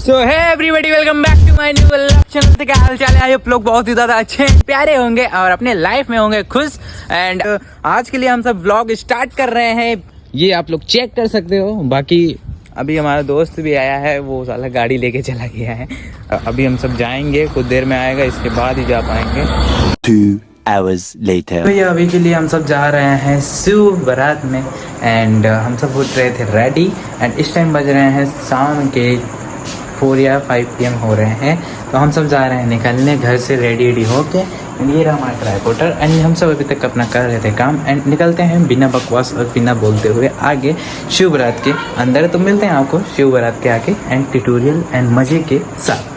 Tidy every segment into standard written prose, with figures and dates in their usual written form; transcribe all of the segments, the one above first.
So hi everybody, welcome back to my new channel. क्या हाल चाल है? आई होप लोग बहुत ही ज्यादा अच्छे प्यारे होंगे और अपने लाइफ में होंगे खुश। एंड आज के लिए हम सब व्लॉग स्टार्ट कर रहे हैं। ये आप लोग चेक कर सकते हो। बाकी अभी हमारा दोस्त भी आया है, वो साला गाड़ी लेके चला गया है। अभी हम सब जाएंगे, कुछ देर में आएगा, इसके बाद ही जा पाएंगे। 2 hours later. तो ये अभी के लिए हम सब जा रहे हैं शिव बारात में। एंड हम सब उठ रहे थे रेडी। एंड इस टाइम बज रहे हैं शाम के 4 या 5 PM हो रहे हैं। तो हम सब जा रहे हैं निकलने घर से रेडी होके। एंड ये रहा हमारा ट्राईपोर्टर। एंड हम सब अभी तक अपना कर रहे थे काम। एंड निकलते हैं बिना बकवास और बिना बोलते हुए आगे शिव बारात के अंदर। तो मिलते हैं आपको शिव बारात के आगे एंड ट्यूटोरियल एंड मजे के साथ।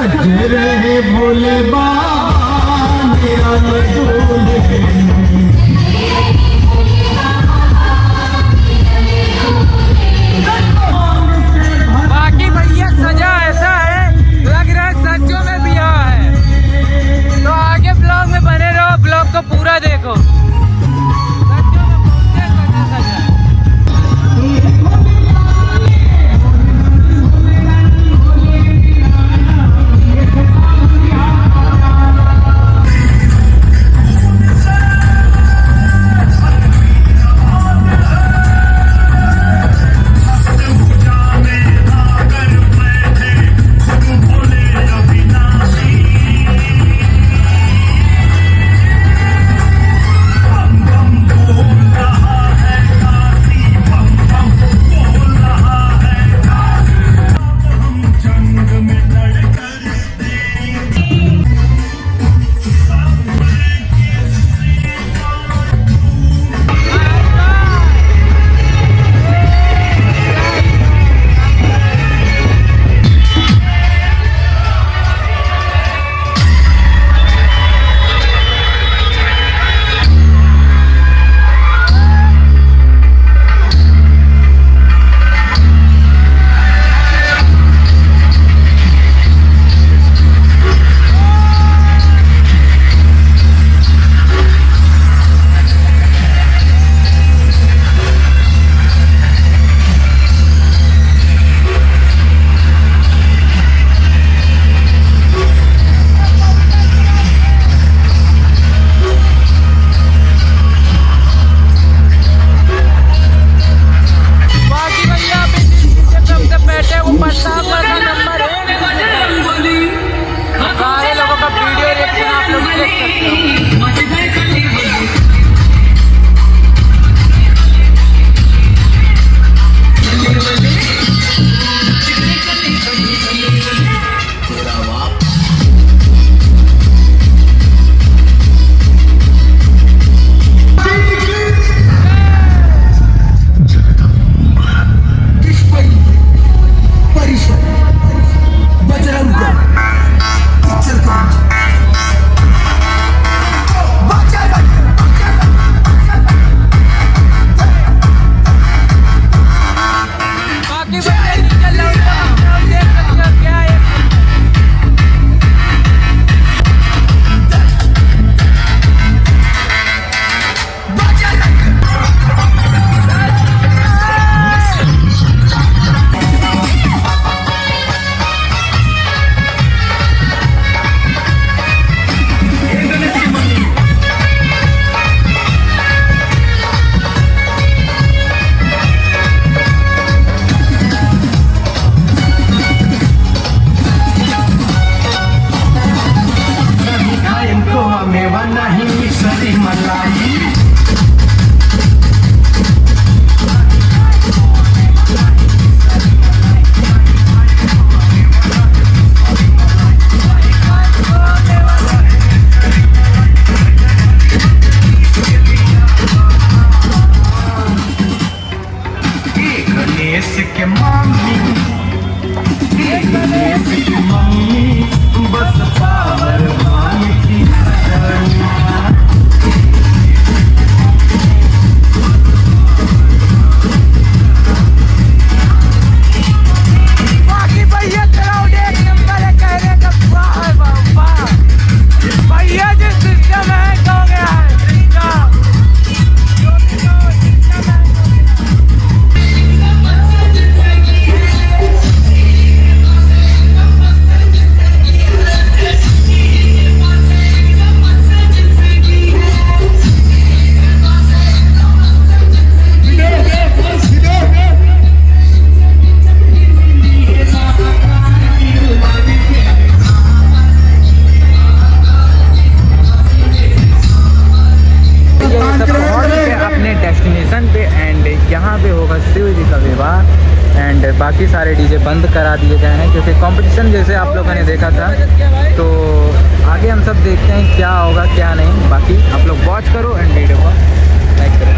रहे भोले बाबा मेरा मजदूर बाकी भैया सजा ऐसा है, लग रहा है सच्चों में ब्याह है। तो आगे ब्लॉग में बने रहो, ब्लॉग को पूरा देखो। सच्चों में बहुत सजा सजा है। बाकी सारे डीजे बंद करा दिए गए हैं क्योंकि कंपटीशन जैसे आप लोगों ने देखा था। तो आगे हम सब देखते हैं क्या होगा क्या नहीं। बाकी आप लोग वॉच करो एंड वीडियो को लाइक करें।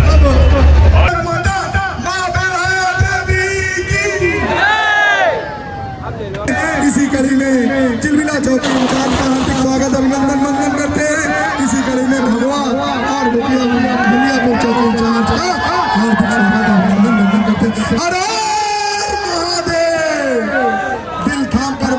इसी कड़ी में चिलमिला चौकी इंचार्ज का हार्दिक स्वागत अभिनंदन वंदन करते हैं। इसी कड़ी में भगवा और बुलियापुर चौकी इंचार्ज का हार्दिक स्वागत अभिनंदन वंदन करते हैं। अरे महादेव दिल थाम कर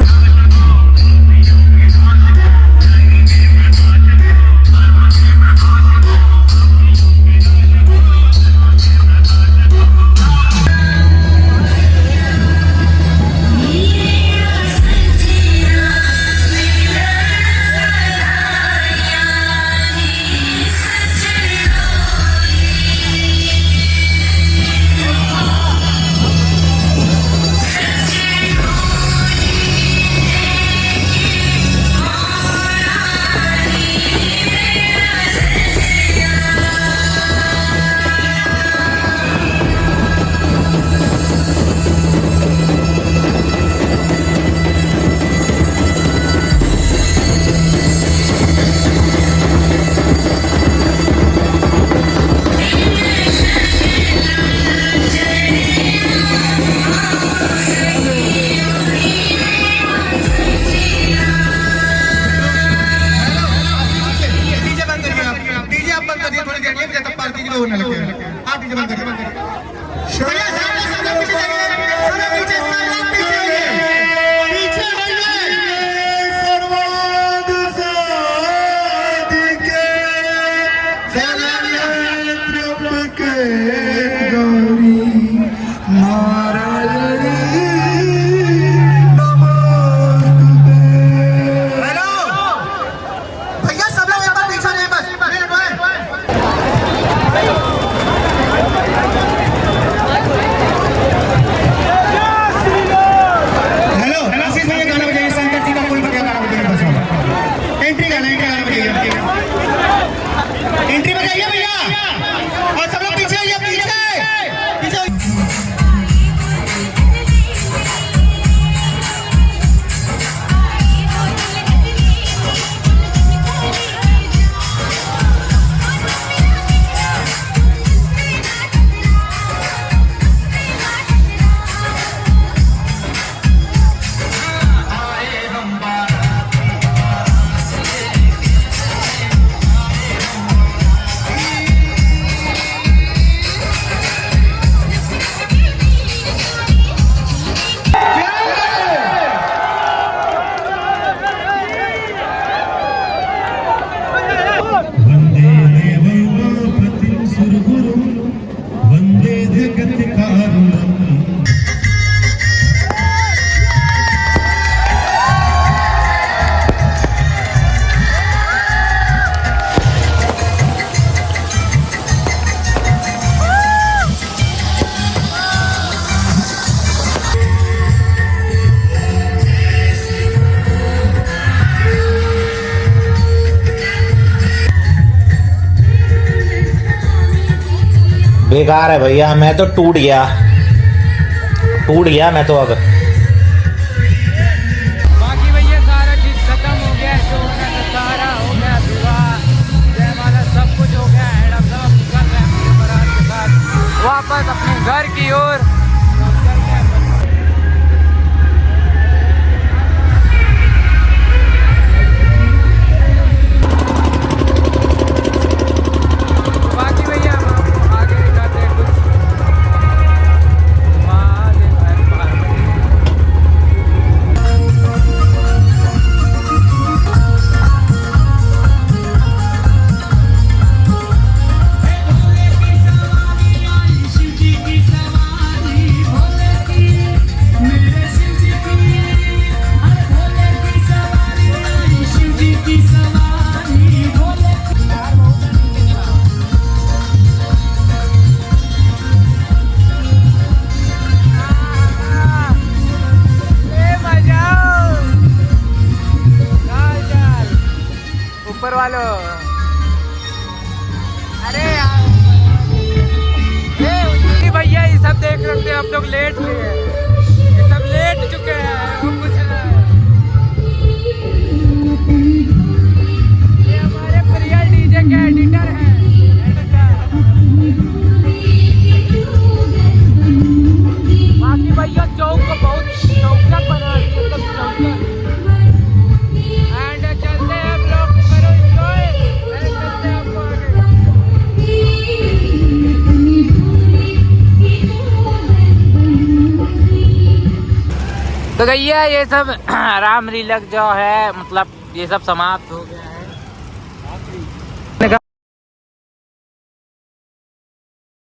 बेकार है भैया, मैं तो टूट गया मैं तो अब। बाकी भैया सारा चीज खत्म हो गया, शो होना था, सारा हो गया, विवाह जयमाला सब कुछ हो गया है। अब सब निकल रहे हैं अपने बारात के साथ वापस अपने घर की ओर। ऊपर वालों, अरे यार ये भैया ये सब देख रहे हैं, हम लोग लेट हुए हैं, ये सब लेट चुके हैं। हम कुछ ये हमारे प्रिय डीजे के एडिटर हैं। बाकी भैया चौक को बहुत चौकट बना दिया, तो भैया ये सब रामलीला जो है मतलब ये सब समाप्त हो गया है।